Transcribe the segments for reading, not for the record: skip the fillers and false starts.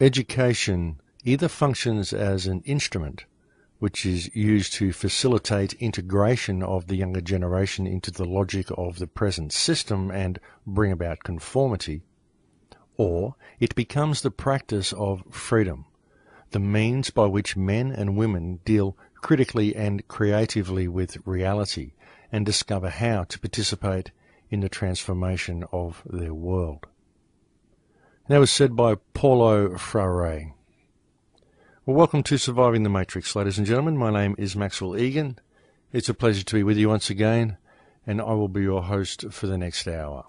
Education either functions as an instrument which is used to facilitate integration of the younger generation into the logic of the present system and bring about conformity, or it becomes the practice of freedom, the means by which men and women deal critically and creatively with reality and discover how to participate in the transformation of their world. And that was said by Paulo Freire. Well, welcome to Surviving the Matrix, ladies and gentlemen. My name is Max Igan. It's a pleasure to be with you once again, and I will be your host for the next hour.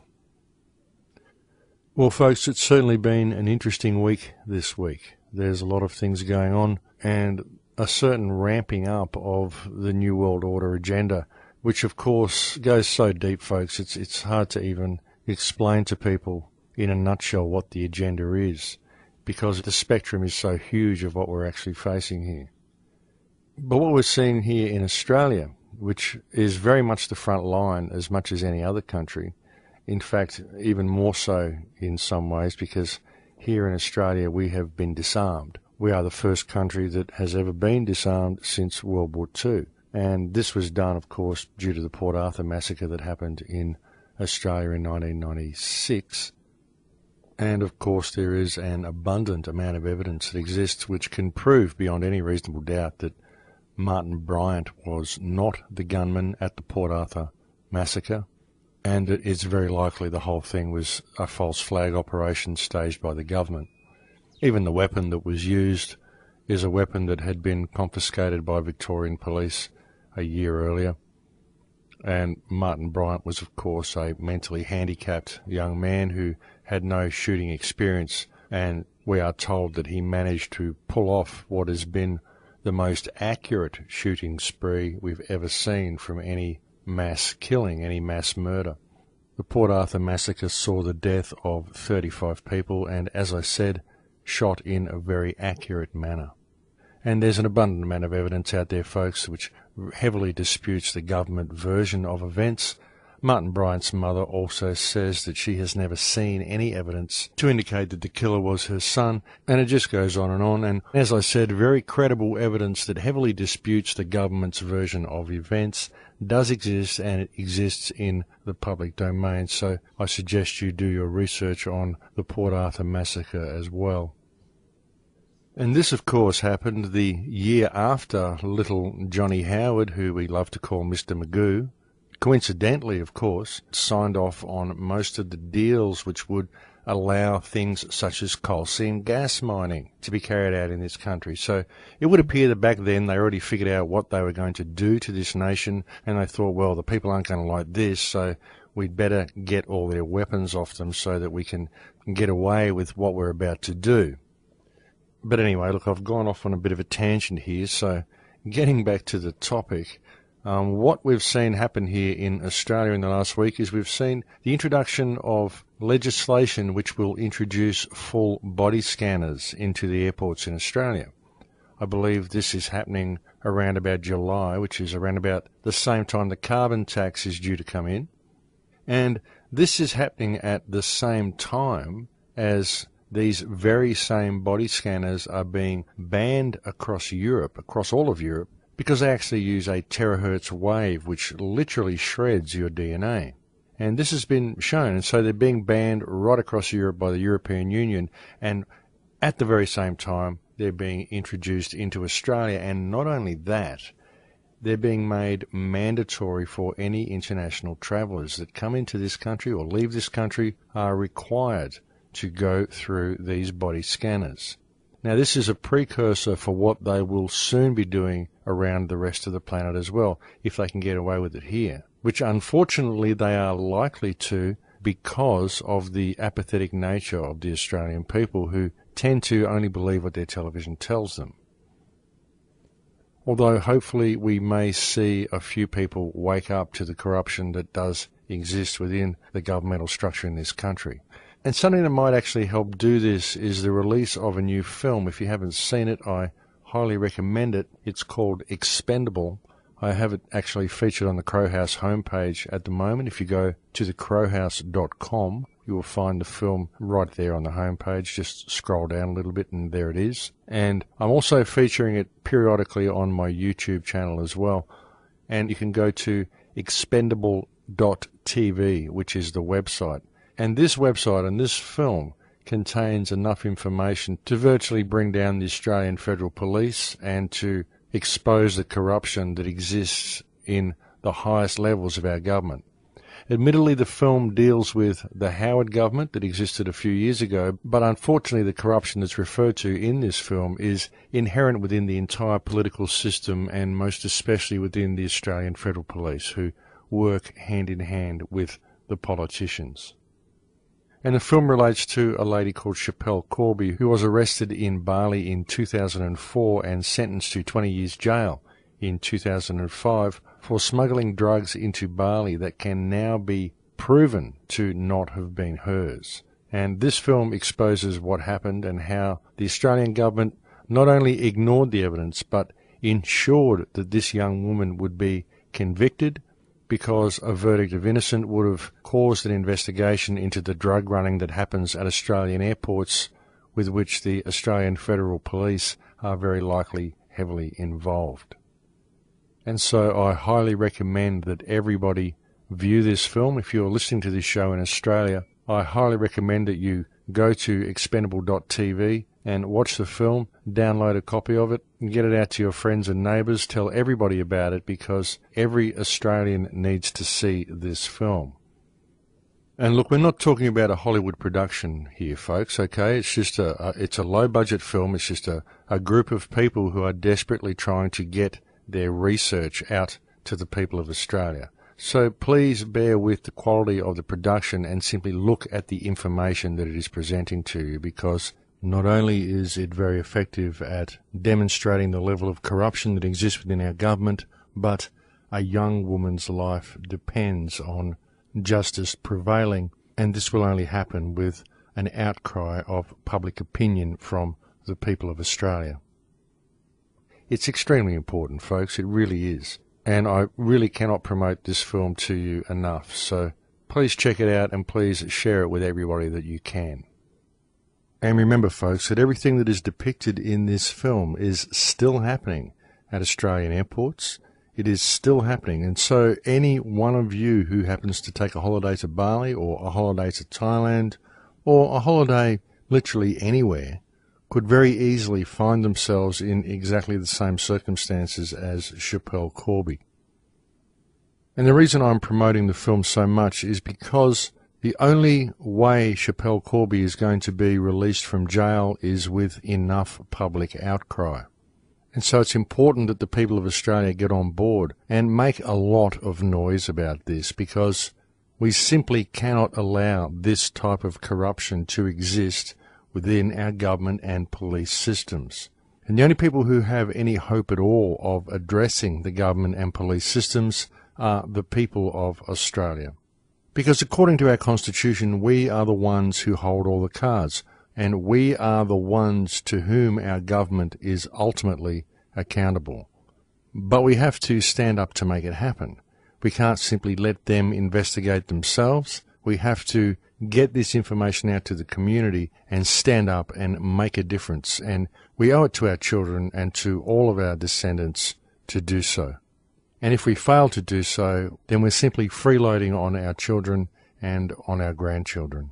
Well, folks, it's certainly been an interesting week this week. There's a lot of things going on and a certain ramping up of the New World Order agenda, which, of course, goes so deep, folks, it's hard to even explain to people in a nutshell what the agenda is, because the spectrum is so huge of what we're actually facing here. But what we're seeing here in Australia, which is very much the front line as much as any other country, in fact, even more so in some ways, because here in Australia we have been disarmed. We are the first country that has ever been disarmed since World War II. And this was done, of course, due to the Port Arthur massacre that happened in Australia in 1996. And, of course, there is an abundant amount of evidence that exists which can prove beyond any reasonable doubt that Martin Bryant was not the gunman at the Port Arthur massacre, and it is very likely the whole thing was a false flag operation staged by the government. Even the weapon that was used is a weapon that had been confiscated by Victorian police a year earlier. And Martin Bryant was, of course, a mentally handicapped young man who had no shooting experience, and we are told that he managed to pull off what has been the most accurate shooting spree we've ever seen from any mass killing, any mass murder. The Port Arthur massacre saw the death of 35 people and, as I said, shot in a very accurate manner. And there's an abundant amount of evidence out there, folks, which heavily disputes the government version of events. Martin Bryant's mother also says that she has never seen any evidence to indicate that the killer was her son, and it just goes on. And as I said, very credible evidence that heavily disputes the government's version of events does exist, and it exists in the public domain. So I suggest you do your research on the Port Arthur massacre as well. And this, of course, happened the year after little Johnny Howard, who we love to call Mr. Magoo, coincidentally, of course, signed off on most of the deals which would allow things such as coal seam gas mining to be carried out in this country. So it would appear that back then they already figured out what they were going to do to this nation, and they thought, well, the people aren't going to like this, so we'd better get all their weapons off them so that we can get away with what we're about to do. But anyway, look, I've gone off on a bit of a tangent here, so getting back to the topic, what we've seen happen here in Australia in the last week is we've seen the introduction of legislation which will introduce full body scanners into the airports in Australia. I believe this is happening around about July, which is around about the same time the carbon tax is due to come in. And this is happening at the same time as these very same body scanners are being banned across Europe, across all of Europe, because they actually use a terahertz wave which literally shreds your DNA. And this has been shown, and so they're being banned right across Europe by the European Union, and at the very same time they're being introduced into Australia. And not only that, they're being made mandatory for any international travellers that come into this country or leave this country are required to go through these body scanners. Now, this is a precursor for what they will soon be doing around the rest of the planet as well, if they can get away with it here, which unfortunately they are likely to because of the apathetic nature of the Australian people, who tend to only believe what their television tells them. Although hopefully we may see a few people wake up to the corruption that does exist within the governmental structure in this country. And something that might actually help do this is the release of a new film. If you haven't seen it, I highly recommend it. It's called Expendable. I have it actually featured on the Crowhouse homepage at the moment. If you go to thecrowhouse.com, you will find the film right there on the homepage. Just scroll down a little bit and there it is. And I'm also featuring it periodically on my YouTube channel as well. And you can go to expendable.tv, which is the website. And this website and this film contains enough information to virtually bring down the Australian Federal Police and to expose the corruption that exists in the highest levels of our government. Admittedly, the film deals with the Howard government that existed a few years ago, but unfortunately the corruption that's referred to in this film is inherent within the entire political system and most especially within the Australian Federal Police, who work hand in hand with the politicians. And the film relates to a lady called SCHAPELLE CORBY, who was arrested in Bali in 2004 and sentenced to 20 years jail in 2005 for smuggling drugs into Bali that can now be proven to not have been hers. And this film exposes what happened and how the Australian government not only ignored the evidence but ensured that this young woman would be convicted, because a verdict of innocent would have caused an investigation into the drug running that happens at Australian airports, with which the Australian Federal Police are very likely heavily involved. And so I highly recommend that everybody view this film. If you're listening to this show in Australia, I highly recommend that you go to expendable.tv and watch the film, download a copy of it, and get it out to your friends and neighbours. Tell everybody about it, because every Australian needs to see this film. And look, we're not talking about a Hollywood production here, folks, okay? It's just it's a low-budget film. It's just a group of people who are desperately trying to get their research out to the people of Australia. So please bear with the quality of the production and simply look at the information that it is presenting to you, because not only is it very effective at demonstrating the level of corruption that exists within our government, but a young woman's life depends on justice prevailing, and this will only happen with an outcry of public opinion from the people of Australia. It's extremely important, folks, it really is. And I really cannot promote this film to you enough, so please check it out and please share it with everybody that you can. And remember, folks, that everything that is depicted in this film is still happening at Australian airports. It is still happening, and so any one of you who happens to take a holiday to Bali or a holiday to Thailand or a holiday literally anywhere could very easily find themselves in exactly the same circumstances as SCHAPELLE CORBY. And the reason I'm promoting the film so much is because the only way SCHAPELLE CORBY is going to be released from jail is with enough public outcry. And so it's important that the people of Australia get on board and make a lot of noise about this, because we simply cannot allow this type of corruption to exist within our government and police systems. And the only people who have any hope at all of addressing the government and police systems are the people of Australia. Because according to our Constitution, we are the ones who hold all the cards, and we are the ones to whom our government is ultimately accountable. But we have to stand up to make it happen. We can't simply let them investigate themselves. We have to get this information out to the community and stand up and make a difference. And we owe it to our children and to all of our descendants to do so. And if we fail to do so, then we're simply freeloading on our children and on our grandchildren.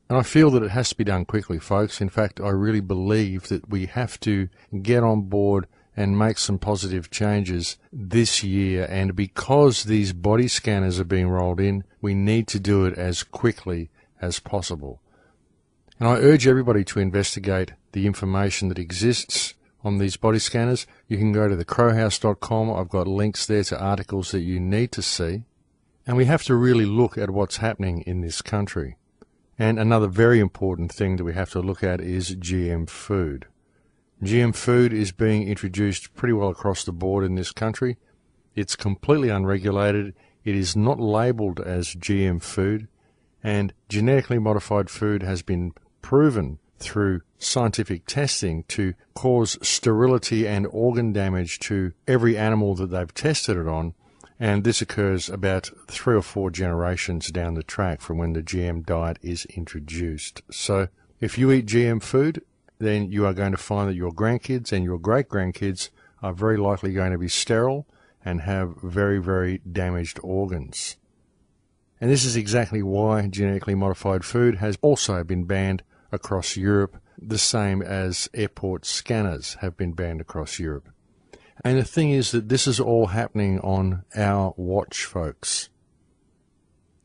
And I feel that it has to be done quickly, folks. In fact, I really believe that we have to get on board and make some positive changes this year. And because these body scanners are being rolled in, we need to do it as quickly as possible. And I urge everybody to investigate the information that exists on these body scanners. You can go to thecrowhouse.com. I've got links there to articles that you need to see. And we have to really look at what's happening in this country. And another very important thing that we have to look at is GM food. GM food is being introduced pretty well across the board in this country. It's completely unregulated. It is not labelled as GM food. And genetically modified food has been proven through scientific testing to cause sterility and organ damage to every animal that they've tested it on. And this occurs about 3 or 4 generations down the track from when the GM diet is introduced. So if you eat GM food, then you are going to find that your grandkids and your great-grandkids are very likely going to be sterile and have very, very damaged organs. And this is exactly why genetically modified food has also been banned across Europe, the same as airport scanners have been banned across Europe. And the thing is that this is all happening on our watch, folks.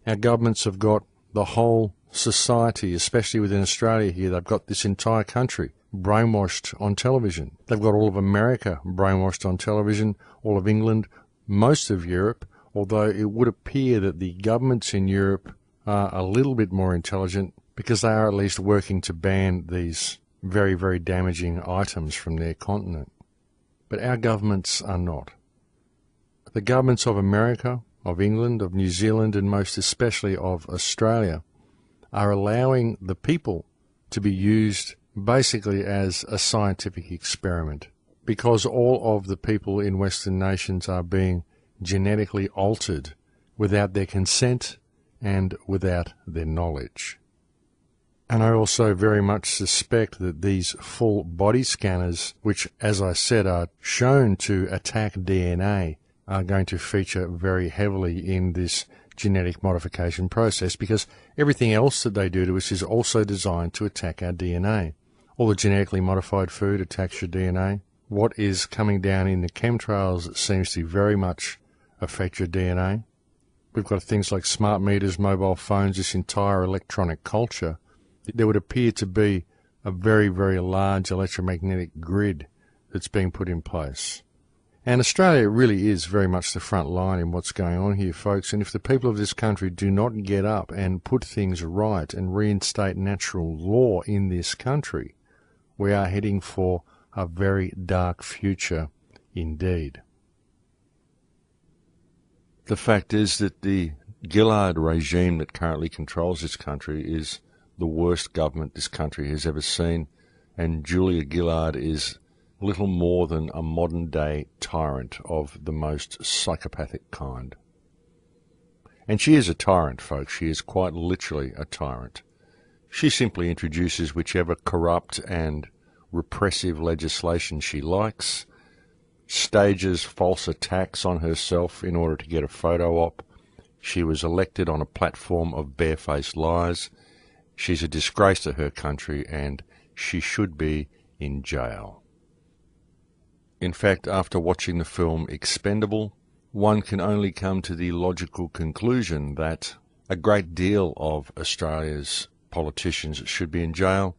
Our governments have got the whole society, especially within Australia here, they've got this entire country brainwashed on television. They've got all of America brainwashed on television, all of England, most of Europe, although it would appear that the governments in Europe are a little bit more intelligent because they are at least working to ban these very, very damaging items from their continent. But our governments are not. The governments of America, of England, of New Zealand, and most especially of Australia are allowing the people to be used basically as a scientific experiment, because all of the people in Western nations are being genetically altered without their consent and without their knowledge. And I also very much suspect that these full body scanners, which, as I said, are shown to attack DNA, are going to feature very heavily in this genetic modification process, because everything else that they do to us is also designed to attack our DNA. All the genetically modified food attacks your DNA. What is coming down in the chemtrails seems to very much affect your DNA. We've got things like smart meters, mobile phones, this entire electronic culture. There would appear to be a very, very large electromagnetic grid that's being put in place. And Australia really is very much the front line in what's going on here, folks. And if the people of this country do not get up and put things right and reinstate natural law in this country, we are heading for a very dark future indeed. The fact is that the Gillard regime that currently controls this country is the worst government this country has ever seen, and Julia Gillard is little more than a modern-day tyrant of the most psychopathic kind. And she is a tyrant, folks. She is quite literally a tyrant. She simply introduces whichever corrupt and repressive legislation she likes, stages false attacks on herself in order to get a photo op. She was elected on a platform of barefaced lies. She's a disgrace to her country, and she should be in jail. In fact, after watching the film Expendable, one can only come to the logical conclusion that a great deal of Australia's politicians should be in jail,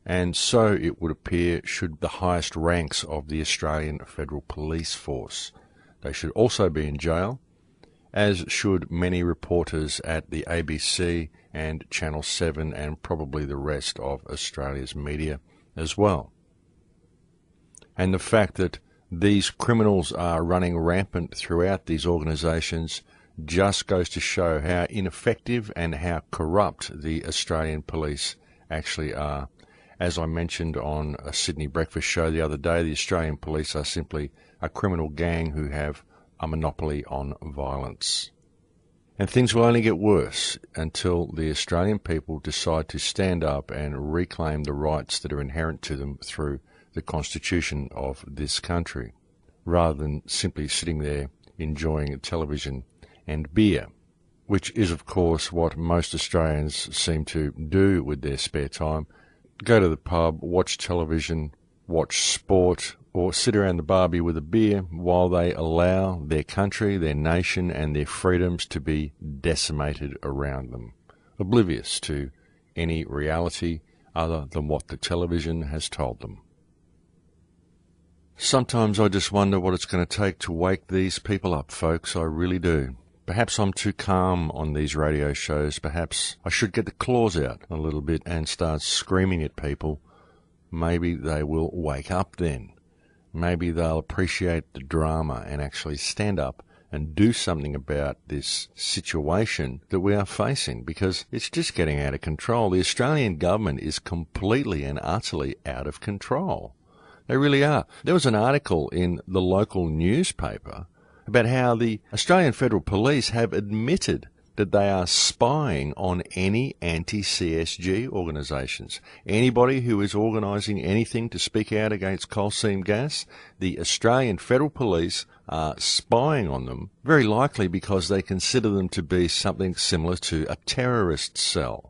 and so it would appear should the highest ranks of the Australian Federal Police Force. They should also be in jail, as should many reporters at the ABC and Channel 7 and probably the rest of Australia's media as well. And the fact that these criminals are running rampant throughout these organisations just goes to show how ineffective and how corrupt the Australian police actually are. As I mentioned on a Sydney breakfast show the other day, the Australian police are simply a criminal gang who have a monopoly on violence. And things will only get worse until the Australian people decide to stand up and reclaim the rights that are inherent to them through the constitution of this country, rather than simply sitting there enjoying television and beer, which is of course what most Australians seem to do with their spare time. Go to the pub, watch television, watch sport, or sit around the barbie with a beer while they allow their country, their nation and their freedoms to be decimated around them, oblivious to any reality other than what the television has told them. Sometimes I just wonder what it's going to take to wake these people up, folks. I really do. Perhaps I'm too calm on these radio shows. Perhaps I should get the claws out a little bit and start screaming at people. Maybe they will wake up then. Maybe they'll appreciate the drama and actually stand up and do something about this situation that we are facing, because it's just getting out of control. The Australian government is completely and utterly out of control. They really are. There was an article in the local newspaper about how the Australian Federal Police have admitted that they are spying on any anti-CSG organisations. Anybody who is organising anything to speak out against coal seam gas, the Australian Federal Police are spying on them, very likely because they consider them to be something similar to a terrorist cell.